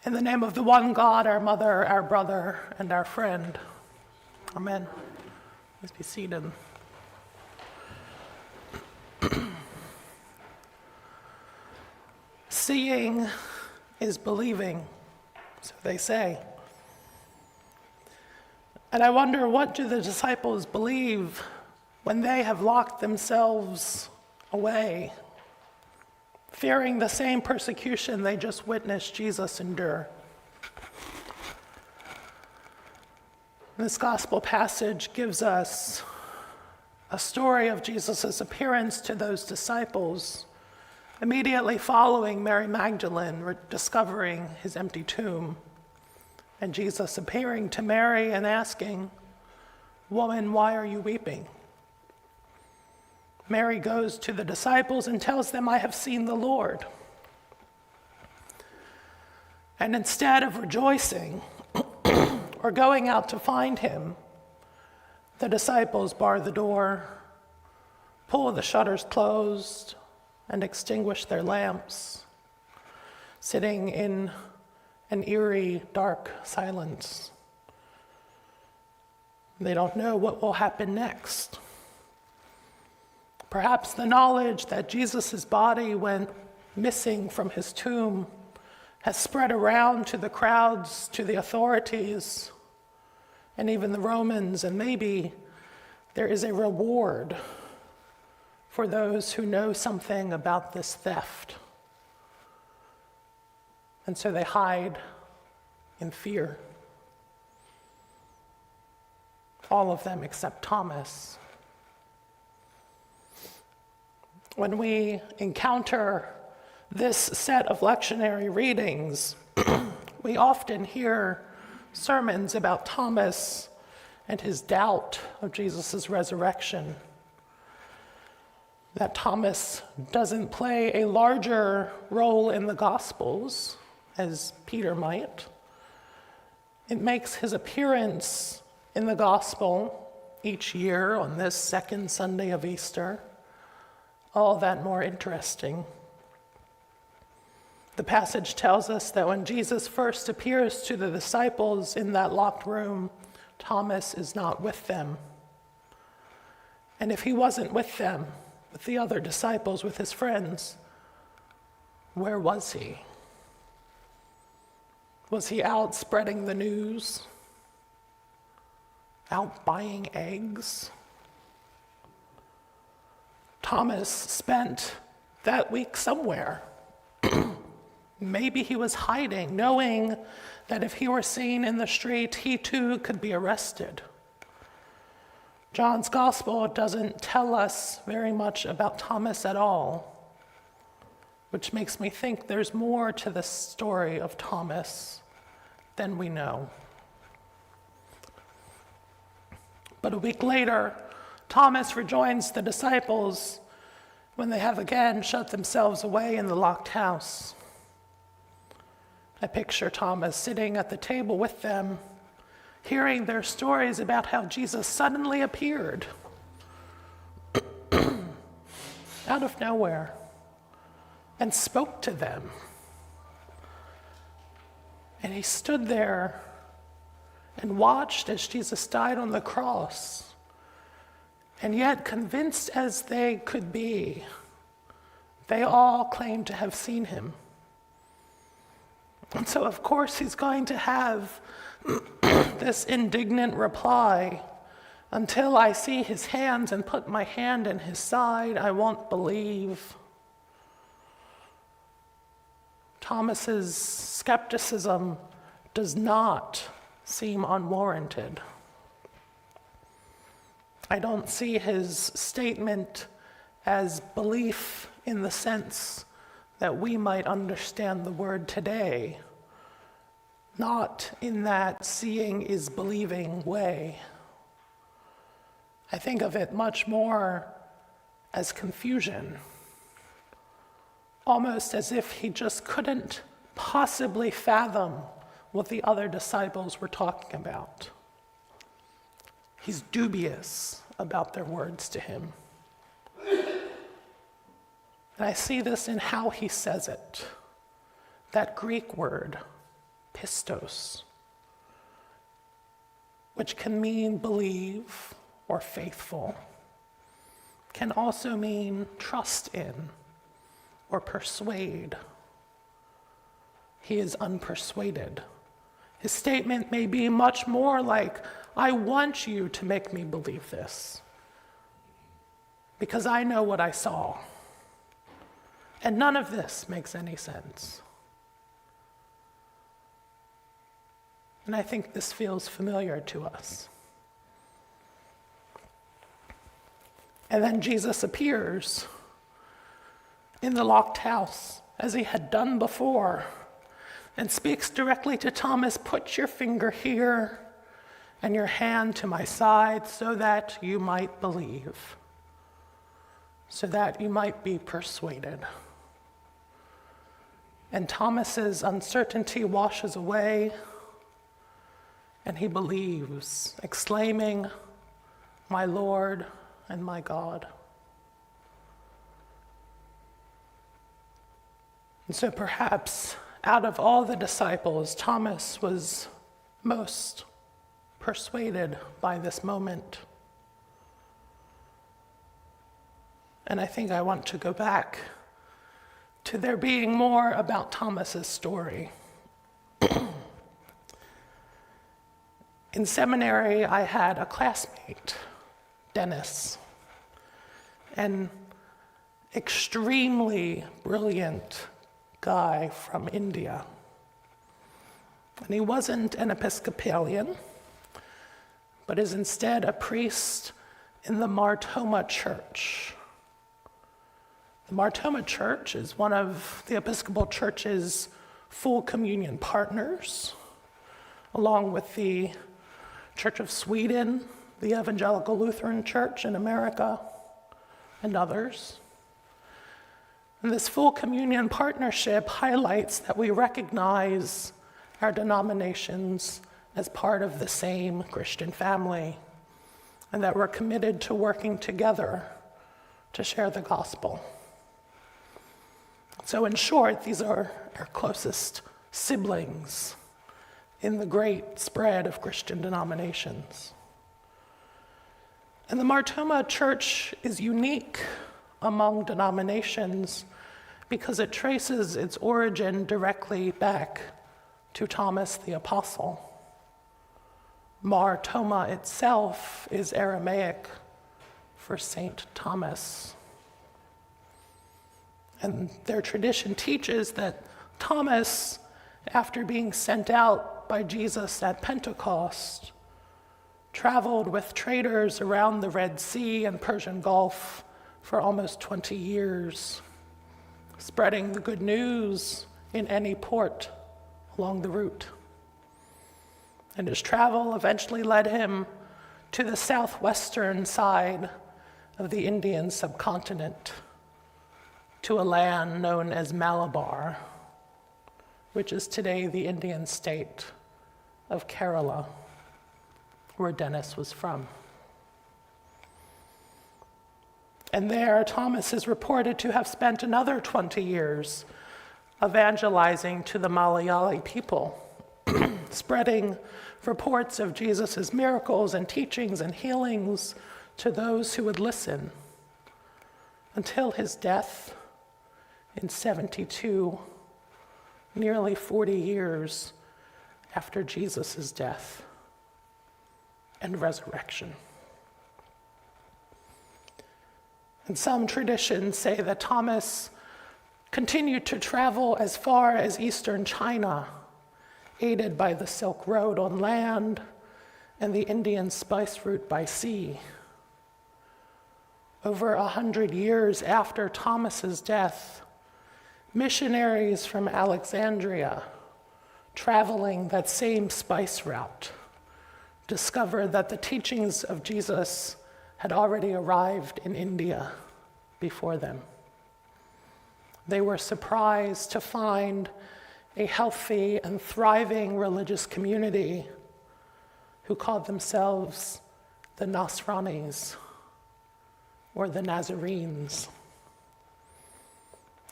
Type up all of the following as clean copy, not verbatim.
In the name of the one God, our mother, our brother, and our friend. Amen. Let's be seated. Seeing is believing, so they say. And I wonder, what do the disciples believe when they have locked themselves away, fearing the same persecution they just witnessed Jesus endure? This gospel passage gives us a story of Jesus' appearance to those disciples immediately following Mary Magdalene discovering his empty tomb, and Jesus appearing to Mary and asking, "Woman, why are you weeping?" Mary goes to the disciples and tells them, "I have seen the Lord." And instead of rejoicing or going out to find him, the disciples bar the door, pull the shutters closed, and extinguish their lamps, sitting in an eerie, dark silence. They don't know what will happen next. Perhaps the knowledge that Jesus' body went missing from his tomb has spread around to the crowds, to the authorities, and even the Romans, and maybe there is a reward for those who know something about this theft. And so they hide in fear. All of them except Thomas. When we encounter this set of lectionary readings, we often hear sermons about Thomas and his doubt of Jesus' resurrection. That Thomas doesn't play a larger role in the Gospels, as Peter might. It makes his appearance in the Gospel each year on this second Sunday of Easter all that more interesting. The passage tells us that when Jesus first appears to the disciples in that locked room, Thomas is not with them. And if he wasn't with them, with the other disciples, with his friends, where was he? Was he out spreading the news? Out buying eggs? Thomas spent that week somewhere. Maybe he was hiding, knowing that if he were seen in the street, he too could be arrested. John's gospel doesn't tell us very much about Thomas at all, which makes me think there's more to the story of Thomas than we know. But a week later, Thomas rejoins the disciples when they have again shut themselves away in the locked house. I picture Thomas sitting at the table with them, hearing their stories about how Jesus suddenly appeared out of nowhere and spoke to them. And he stood there and watched as Jesus died on the cross. And yet, convinced as they could be, they all claimed to have seen him. And so, of course, he's going to have this indignant reply, "Until I see his hands and put my hand in his side, I won't believe." Thomas's skepticism does not seem unwarranted. I don't see his statement as belief in the sense that we might understand the word today, not in that seeing is believing way. I think of it much more as confusion, almost as if he just couldn't possibly fathom what the other disciples were talking about. He's dubious about their words to him. And I see this in how he says it. That Greek word, pistos, which can mean believe or faithful, can also mean trust in or persuade. He is unpersuaded. His statement may be much more like, I want you to make me believe this because I know what I saw. And none of this makes any sense. And I think this feels familiar to us. And then Jesus appears in the locked house, as he had done before, and speaks directly to Thomas, put your finger here and your hand to my side so that you might believe, so that you might be persuaded. And Thomas's uncertainty washes away, and he believes, exclaiming, my Lord and my God. And so perhaps out of all the disciples, Thomas was most persuaded by this moment. And I think I want to go back to there being more about Thomas's story. In seminary, I had a classmate, Dennis, an extremely brilliant guy from India. And he wasn't an Episcopalian, but is instead a priest in the Mar Thoma Church. The Mar Thoma Church is one of the Episcopal Church's full communion partners, along with the Church of Sweden, the Evangelical Lutheran Church in America, and others. And this full communion partnership highlights that we recognize our denominations as part of the same Christian family, and that we're committed to working together to share the gospel. So in short, these are our closest siblings in the great spread of Christian denominations. And the Mar Thoma Church is unique among denominations because it traces its origin directly back to Thomas the Apostle. Mar Thoma itself is Aramaic for Saint Thomas. And their tradition teaches that Thomas, after being sent out by Jesus at Pentecost, traveled with traders around the Red Sea and Persian Gulf for almost 20 years, spreading the good news in any port along the route. And his travel eventually led him to the southwestern side of the Indian subcontinent, to a land known as Malabar, which is today the Indian state of Kerala, where Dennis was from. And there, Thomas is reported to have spent another 20 years evangelizing to the Malayali people, spreading reports of Jesus' miracles and teachings and healings to those who would listen, until his death in 72, nearly 40 years after Jesus' death and resurrection. And some traditions say that Thomas continued to travel as far as eastern China, aided by the Silk Road on land and the Indian spice route by sea. Over 100 years after Thomas's death, missionaries from Alexandria, traveling that same spice route, discovered that the teachings of Jesus had already arrived in India before them. They were surprised to find a healthy and thriving religious community who called themselves the Nasranis, or the Nazarenes.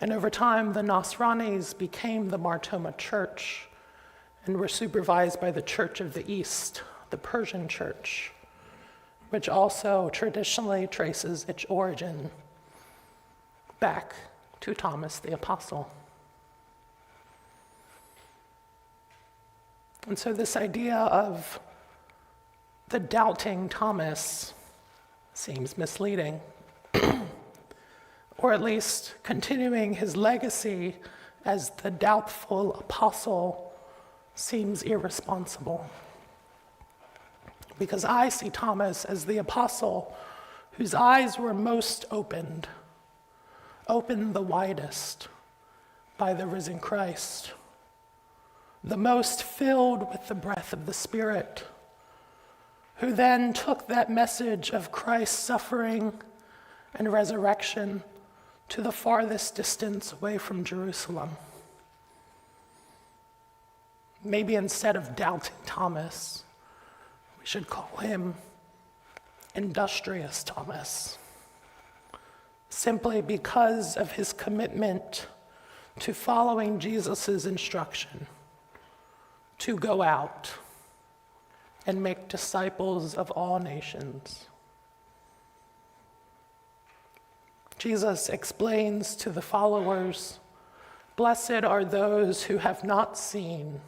And over time, the Nasranis became the Mar Thoma Church and were supervised by the Church of the East, the Persian Church, which also traditionally traces its origin back to Thomas the Apostle. And so this idea of the doubting Thomas seems misleading, or at least continuing his legacy as the doubtful apostle seems irresponsible. Because I see Thomas as the apostle whose eyes were most opened the widest by the risen Christ, the most filled with the breath of the Spirit, who then took that message of Christ's suffering and resurrection to the farthest distance away from Jerusalem. Maybe instead of doubting Thomas, we should call him Industrious Thomas, simply because of his commitment to following Jesus' instruction to go out and make disciples of all nations. Jesus explains to the followers, "Blessed are those who have not seen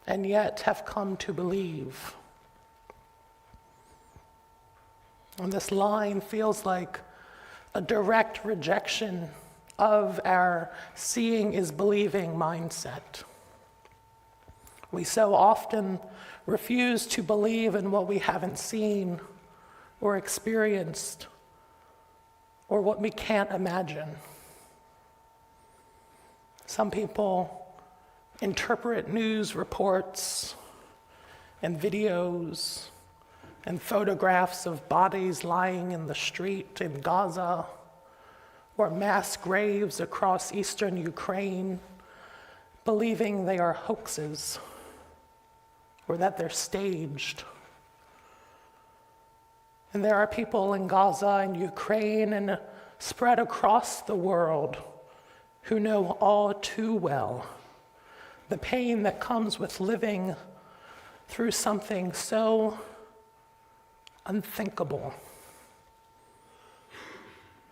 and yet have come to believe." And this line feels like a direct rejection of our seeing is believing mindset. We so often refuse to believe in what we haven't seen or experienced or what we can't imagine. Some people interpret news reports and videos and photographs of bodies lying in the street in Gaza or mass graves across eastern Ukraine, believing they are hoaxes or that they're staged. And there are people in Gaza and Ukraine and spread across the world who know all too well the pain that comes with living through something so unthinkable.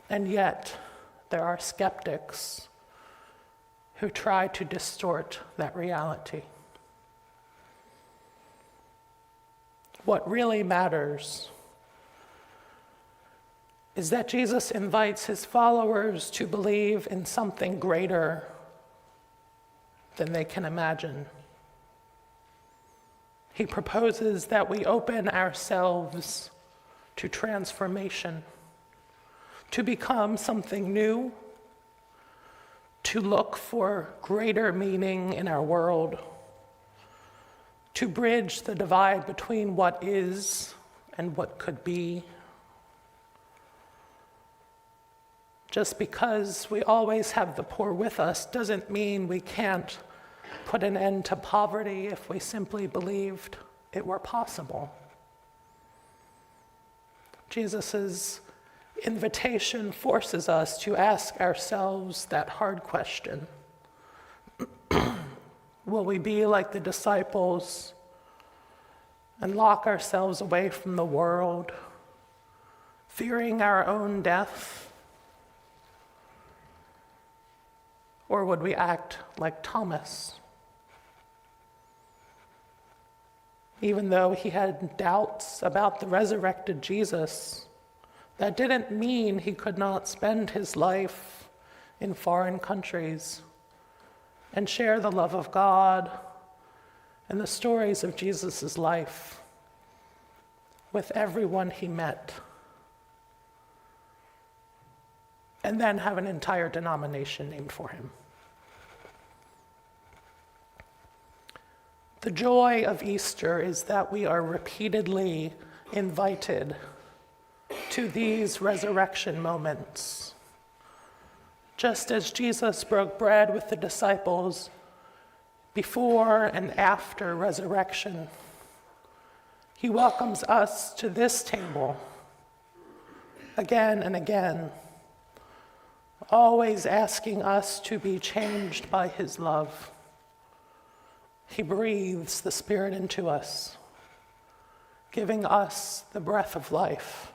And yet, there are skeptics who try to distort that reality. What really matters is that Jesus invites his followers to believe in something greater than they can imagine. He proposes that we open ourselves to transformation, to become something new, to look for greater meaning in our world, to bridge the divide between what is and what could be. Just because we always have the poor with us doesn't mean we can't put an end to poverty if we simply believed it were possible. Jesus' invitation forces us to ask ourselves that hard question. Will we be like the disciples and lock ourselves away from the world, fearing our own death? Or would we act like Thomas? Even though he had doubts about the resurrected Jesus, that didn't mean he could not spend his life in foreign countries and share the love of God and the stories of Jesus' life with everyone he met, and then have an entire denomination named for him. The joy of Easter is that we are repeatedly invited to these resurrection moments. Just as Jesus broke bread with the disciples before and after resurrection, he welcomes us to this table again and again, always asking us to be changed by his love. He breathes the Spirit into us, giving us the breath of life,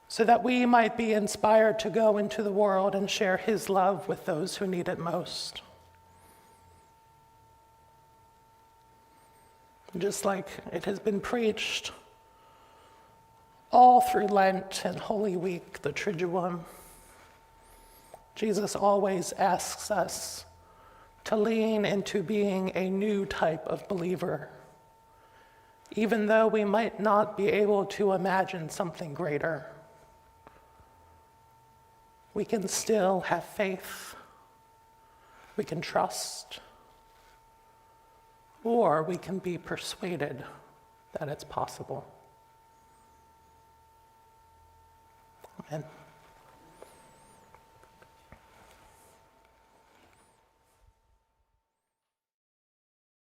so that we might be inspired to go into the world and share his love with those who need it most. Just like it has been preached all through Lent and Holy Week, the Triduum, Jesus always asks us to lean into being a new type of believer, even though we might not be able to imagine something greater. We can still have faith, we can trust, or we can be persuaded that it's possible. Amen.